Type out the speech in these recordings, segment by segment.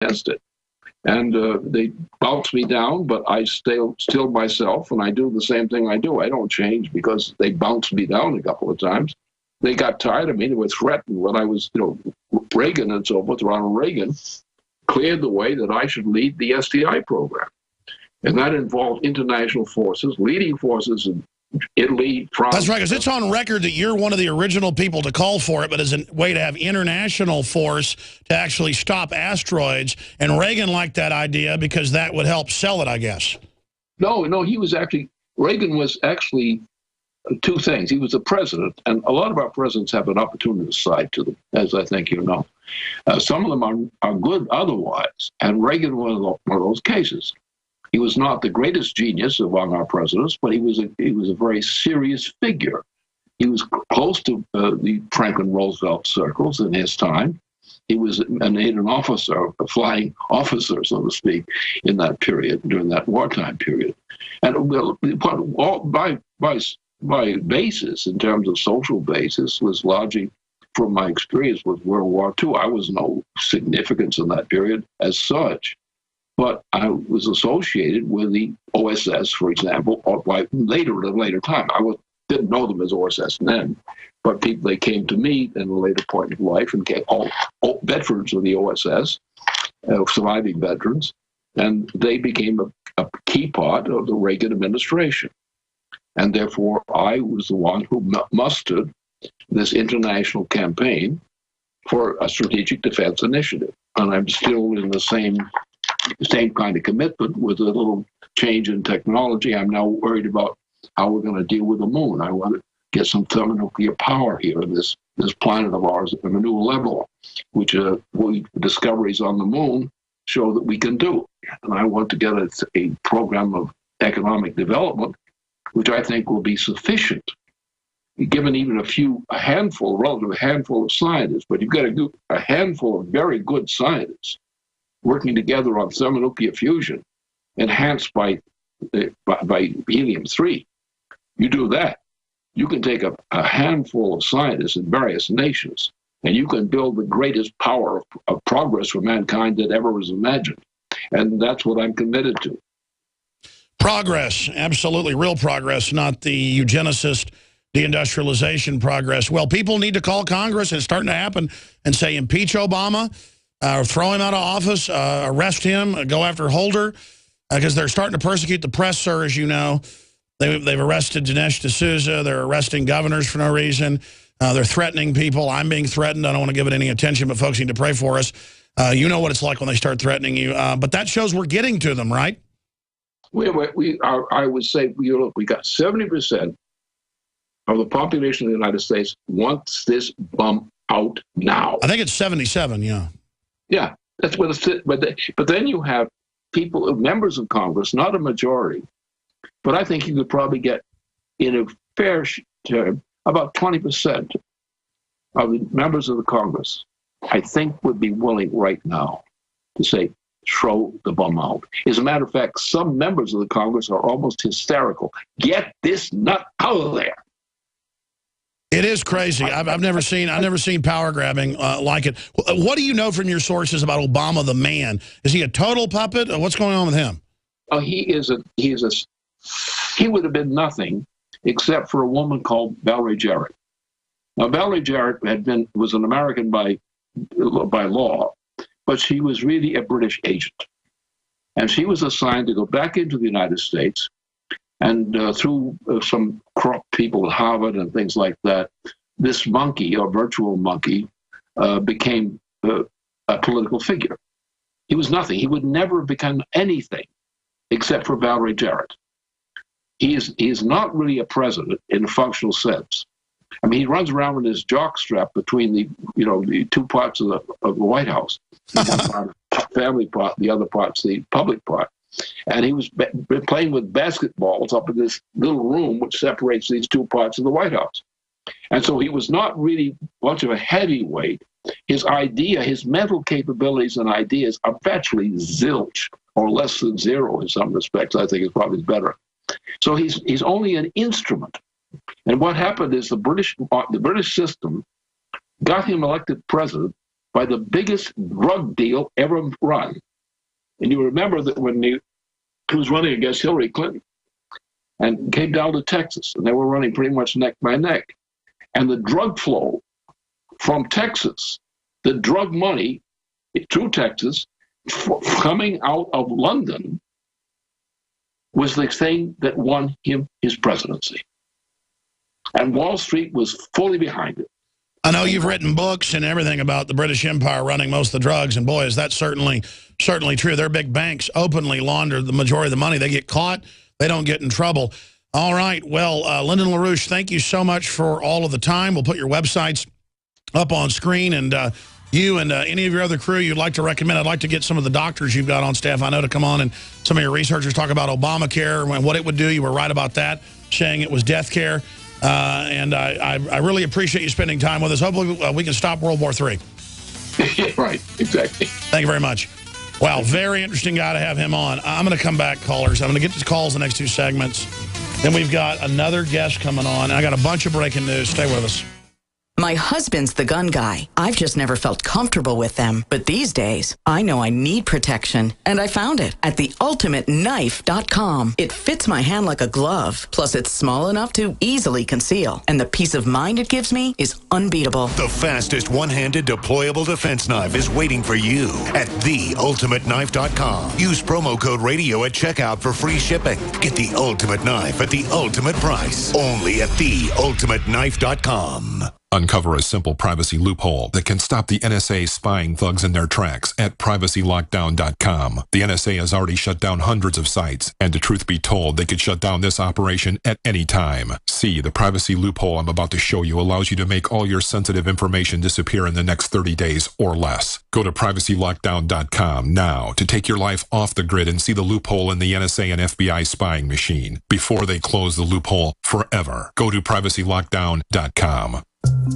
against it. And they bounce me down, but I still myself, and I do the same thing I do. I don't change because they bounced me down a couple of times. They got tired of me. They were threatened when I was, Reagan and so forth. Ronald Reagan cleared the way that I should lead the SDI program. And that involved international forces, leading forces in Italy, France. That's right, because it's on record that you're one of the original people to call for it, but as a way to have international force to actually stop asteroids. And Reagan liked that idea because that would help sell it, I guess. No, Reagan was actually two things. He was the president, and a lot of our presidents have an opportunist side to them, as I think you know. Some of them are good otherwise, and Reagan was one of those cases. He was not the greatest genius among our presidents, but he was a very serious figure. He was close to the Franklin Roosevelt circles in his time. He was an officer, a flying officer, so to speak, in that period, during that wartime period. And my basis, in terms of social basis, was largely from my experience with World War II. I was no significance in that period as such. But I was associated with the OSS, for example, at a later time. Didn't know them as OSS then, but they came to me in a later point of life and came all veterans of the OSS, surviving veterans, and they became a key part of the Reagan administration. And therefore, I was the one who mustered this international campaign for a strategic defense initiative. And I'm still in the same kind of commitment with a little change in technology. I'm now worried about how we're going to deal with the moon. I want to get some thermonuclear power here in this planet of ours at a new level, which discoveries on the moon show that we can do. And I want to get a program of economic development, which I think will be sufficient, given even relative handful of scientists. But you've got to do a handful of very good scientists working together on thermonuclear fusion, enhanced by helium-3. You do that, you can take a handful of scientists in various nations, and you can build the greatest power of progress for mankind that ever was imagined. And that's what I'm committed to. Progress, absolutely real progress, not the eugenicist deindustrialization progress. Well, people need to call Congress, and it's starting to happen, and say impeach Obama, throw him out of office, arrest him, go after Holder, because they're starting to persecute the press, sir, as you know. They've arrested Dinesh D'Souza. They're arresting governors for no reason. They're threatening people. I'm being threatened. I don't want to give it any attention, but folks need to pray for us. You know what it's like when they start threatening you. But that shows we're getting to them, right? I would say, look, we got 70% of the population of the United States wants this bum out now. I think it's 77, yeah. Yeah, that's what it's. But then you have people, members of Congress, not a majority, but I think you could probably get, in a fair term, about 20% of the members of the Congress, I think, would be willing right now to say, throw the bum out. As a matter of fact, some members of the Congress are almost hysterical. Get this nut out of there. It is crazy. I've never seen power grabbing like it. What do you know from your sources about Obama the man? Is he a total puppet? Or what's going on with him? Oh, he would have been nothing except for a woman called Valerie Jarrett. Now, Valerie Jarrett was an American by law, but she was really a British agent, and she was assigned to go back into the United States. And through some corrupt people at Harvard and things like that, this monkey, or virtual monkey, became a political figure. He was nothing. He would never have become anything except for Valerie Jarrett. He is not really a president in a functional sense. I mean, he runs around with his jockstrap between the two parts of the White House, the family part, the other part's the public part. And he was playing with basketballs up in this little room which separates these two parts of the White House. And so he was not really much of a heavyweight. His mental capabilities and ideas are virtually zilch, or less than zero in some respects. I think is probably better. So he's only an instrument. And what happened is the British system got him elected president by the biggest drug deal ever run. And you remember that when he was running against Hillary Clinton and came down to Texas, and they were running pretty much neck by neck. And the drug flow from Texas, the drug money through Texas, coming out of London, was the thing that won him his presidency. And Wall Street was fully behind it. I know you've written books and everything about the British Empire running most of the drugs, and boy, is that certainly true. Their big banks openly launder the majority of the money. They get caught, they don't get in trouble. All right, well, Lyndon LaRouche, thank you so much for all of the time. We'll put your websites up on screen, and you and any of your other crew you'd like to recommend. I'd like to get some of the doctors you've got on staff I know to come on, and some of your researchers talk about Obamacare and what it would do. You were right about that, saying it was death care. And I really appreciate you spending time with us. Hopefully we can stop World War III. Right, exactly. Thank you very much. Wow, very interesting guy to have him on. I'm going to come back, callers. I'm going to get to calls the next two segments. Then we've got another guest coming on. I got a bunch of breaking news. Stay with us. My husband's the gun guy. I've just never felt comfortable with them. But these days, I know I need protection. And I found it at theultimateknife.com. It fits my hand like a glove. Plus, it's small enough to easily conceal. And the peace of mind it gives me is unbeatable. The fastest one-handed deployable defense knife is waiting for you at theultimateknife.com. Use promo code radio at checkout for free shipping. Get the ultimate knife at the ultimate price. Only at theultimateknife.com. Uncover a simple privacy loophole that can stop the NSA spying thugs in their tracks at privacylockdown.com. The NSA has already shut down hundreds of sites, and to truth be told, they could shut down this operation at any time. See, the privacy loophole I'm about to show you allows you to make all your sensitive information disappear in the next 30 days or less. Go to privacylockdown.com now to take your life off the grid and see the loophole in the NSA and FBI spying machine before they close the loophole forever. Go to privacylockdown.com.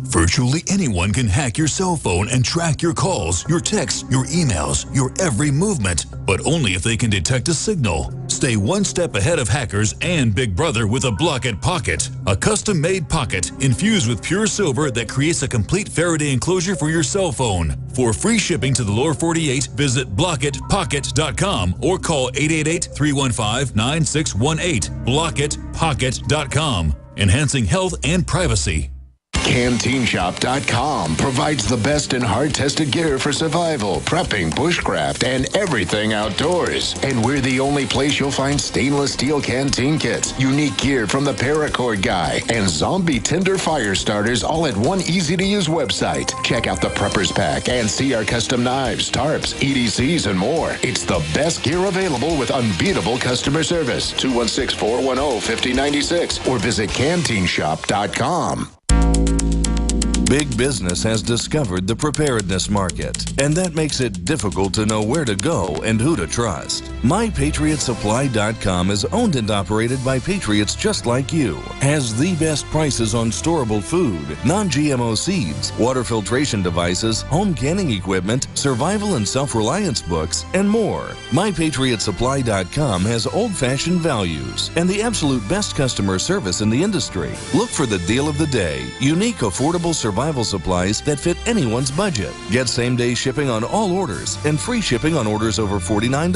Virtually anyone can hack your cell phone and track your calls, your texts, your emails, your every movement, but only if they can detect a signal. Stay one step ahead of hackers and Big Brother with a Block-It Pocket, a custom-made pocket infused with pure silver that creates a complete Faraday enclosure for your cell phone. For free shipping to the lower 48, visit blockitpocket.com or call 888-315-9618. blockitpocket.com, enhancing health and privacy. CanteenShop.com provides the best in hard-tested gear for survival, prepping, bushcraft, and everything outdoors. And we're the only place you'll find stainless steel canteen kits, unique gear from the Paracord guy, and zombie tinder fire starters all at one easy-to-use website. Check out the Preppers Pack and see our custom knives, tarps, EDCs, and more. It's the best gear available with unbeatable customer service. 216-410-5096 or visit CanteenShop.com. Big business has discovered the preparedness market, and that makes it difficult to know where to go and who to trust. MyPatriotSupply.com is owned and operated by patriots just like you, has the best prices on storable food, non-GMO seeds, water filtration devices, home canning equipment, survival and self-reliance books, and more. MyPatriotSupply.com has old-fashioned values and the absolute best customer service in the industry. Look for the deal of the day, unique, affordable survival supplies that fit anyone's budget. Get same-day shipping on all orders and free shipping on orders over $49.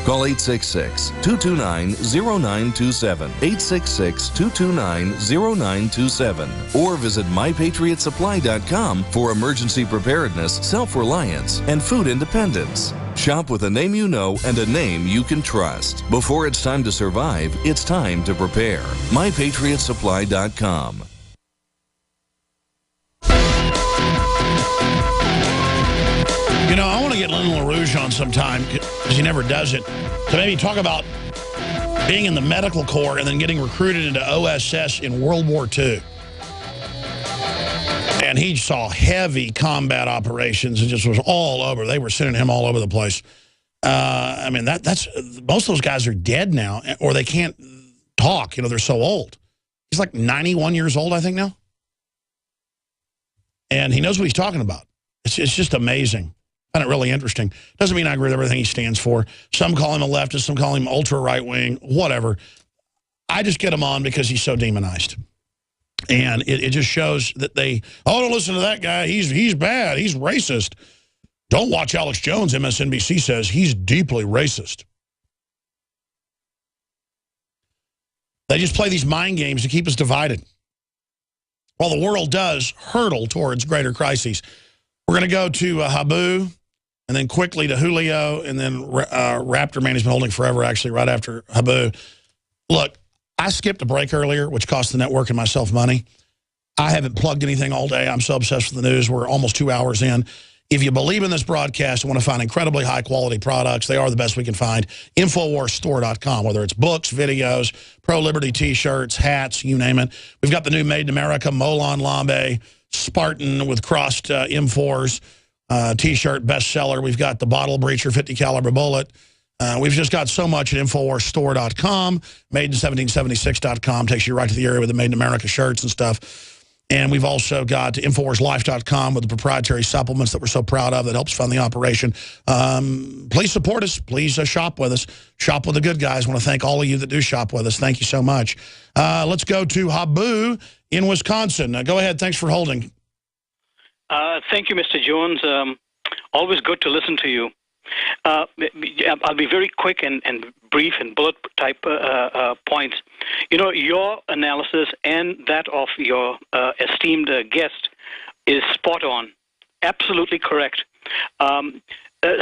Call 866-229-0927, 866-229-0927, or visit MyPatriotSupply.com for emergency preparedness, self-reliance, and food independence. Shop with a name you know and a name you can trust. Before it's time to survive, it's time to prepare. MyPatriotSupply.com. You know, I want to get Lyndon LaRouche on sometime, because he never does it, to maybe talk about being in the medical corps and then getting recruited into OSS in World War II. And he saw heavy combat operations and just was all over. They were sending him all over the place. I mean, that's most of those guys are dead now, or they can't talk. You know, they're so old. He's like 91 years old, I think, now. And he knows what he's talking about. It's just amazing. I find it really interesting. Doesn't mean I agree with everything he stands for. Some call him a leftist, some call him ultra right-wing, whatever. I just get him on because he's so demonized. And it just shows that don't listen to that guy. He's bad. He's racist. Don't watch Alex Jones, MSNBC says. He's deeply racist. They just play these mind games to keep us divided, while the world does hurtle towards greater crises. We're going to go to Habu, and then quickly to Julio, and then Raptor Man has been holding forever, actually, right after Habu. Look, I skipped a break earlier, which cost the network and myself money. I haven't plugged anything all day. I'm so obsessed with the news. We're almost 2 hours in. If you believe in this broadcast and want to find incredibly high-quality products, they are the best we can find. InfoWarsStore.com, whether it's books, videos, pro-liberty T-shirts, hats, you name it. We've got the new Made in America Molon Labe Spartan with crossed M4s T-shirt bestseller. We've got the Bottle Breacher 50 caliber bullet. We've just got so much at InfoWarsStore.com. Made in1776.com takes you right to the area with the Made in America shirts and stuff. And we've also got InfoWarsLife.com with the proprietary supplements that we're so proud of that helps fund the operation. Please support us. Please shop with us. Shop with the good guys. I want to thank all of you that do shop with us. Thank you so much. Let's go to Habu in Wisconsin. Go ahead. Thanks for holding. Thank you, Mr. Jones. Always good to listen to you. I'll be very quick and brief and bullet type points. You know, your analysis and that of your esteemed guest is spot on, absolutely correct.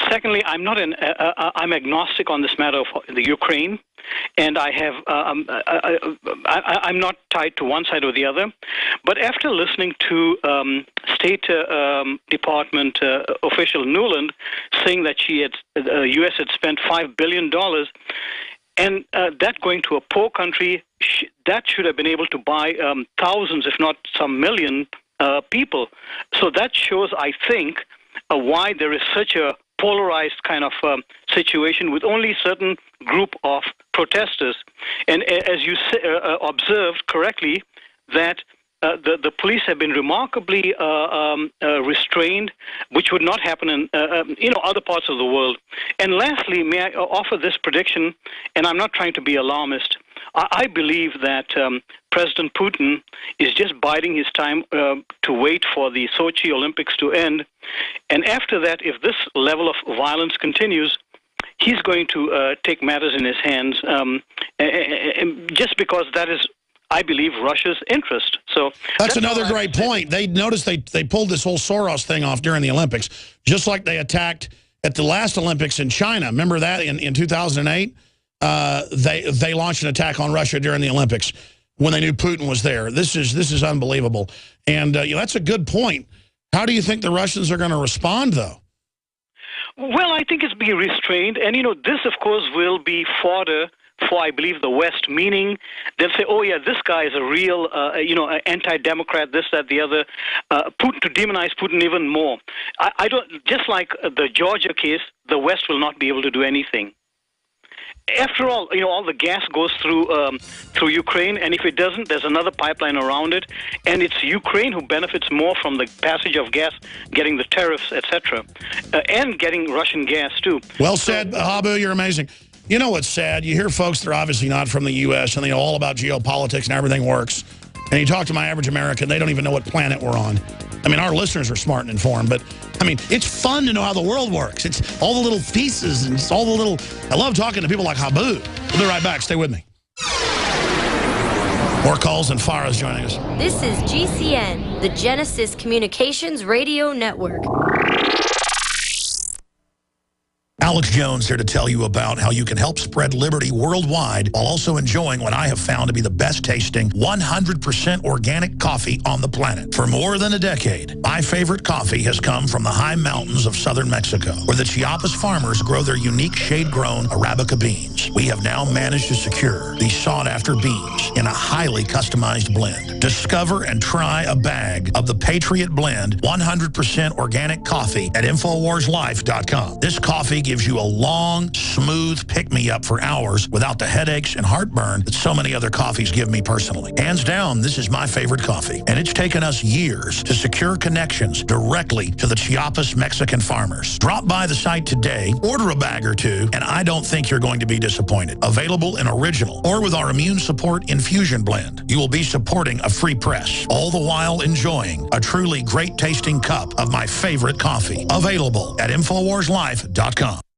Secondly, I'm agnostic on this matter of the Ukraine, and I have I'm not tied to one side or the other. But after listening to State Department official Nuland saying that the U.S. had spent $5 billion, and that going to a poor country, that should have been able to buy thousands, if not some million people. So that shows, I think, why there is such a polarized kind of situation with only certain group of protesters. And as you observed correctly, that the police have been remarkably restrained, which would not happen in other parts of the world. And lastly, may I offer this prediction, and I'm not trying to be alarmist. I believe that President Putin is just biding his time to wait for the Sochi Olympics to end. And after that, if this level of violence continues, he's going to take matters in his hands, just because that is, I believe, Russia's interest. So that's another great point. They noticed they pulled this whole Soros thing off during the Olympics, just like they attacked at the last Olympics in China. Remember that in 2008? They launched an attack on Russia during the Olympics when they knew Putin was there. This is unbelievable. And that's a good point. How do you think the Russians are going to respond, though? Well, I think it's being restrained. And, this, of course, will be fodder for, I believe, the West, meaning they'll say, oh, yeah, this guy is a real, anti-democrat, this, that, the other, Putin, to demonize Putin even more. I don't, just like the Georgia case, the West will not be able to do anything. After all, all the gas goes through Ukraine, and if it doesn't, there's another pipeline around it, and it's Ukraine who benefits more from the passage of gas, getting the tariffs, etc., and getting Russian gas, too. Well said, Habu, you're amazing. You know what's sad? You hear folks that are obviously not from the U.S., and they know all about geopolitics and everything works, and you talk to my average American, they don't even know what planet we're on. I mean, our listeners are smart and informed, but, I mean, it's fun to know how the world works. It's all the little pieces and it's all the little... I love talking to people like Habu. We'll be right back. Stay with me. More calls and Farah's joining us. This is GCN, the Genesis Communications Radio Network. Alex Jones here to tell you about how you can help spread liberty worldwide while also enjoying what I have found to be the best tasting 100% organic coffee on the planet. For more than a decade, my favorite coffee has come from the high mountains of southern Mexico, where the Chiapas farmers grow their unique shade-grown Arabica beans. We have now managed to secure these sought-after beans in a highly customized blend. Discover and try a bag of the Patriot Blend 100% organic coffee at InfoWarsLife.com. This coffee gives you a long, smooth pick-me-up for hours without the headaches and heartburn that so many other coffees give me personally. Hands down, this is my favorite coffee, and it's taken us years to secure connections directly to the Chiapas Mexican farmers. Drop by the site today, order a bag or two, and I don't think you're going to be disappointed. disappointed. Available in original or with our Immune Support Infusion Blend. You will be supporting a free press, all the while enjoying a truly great tasting cup of my favorite coffee. Available at InfoWarsLife.com.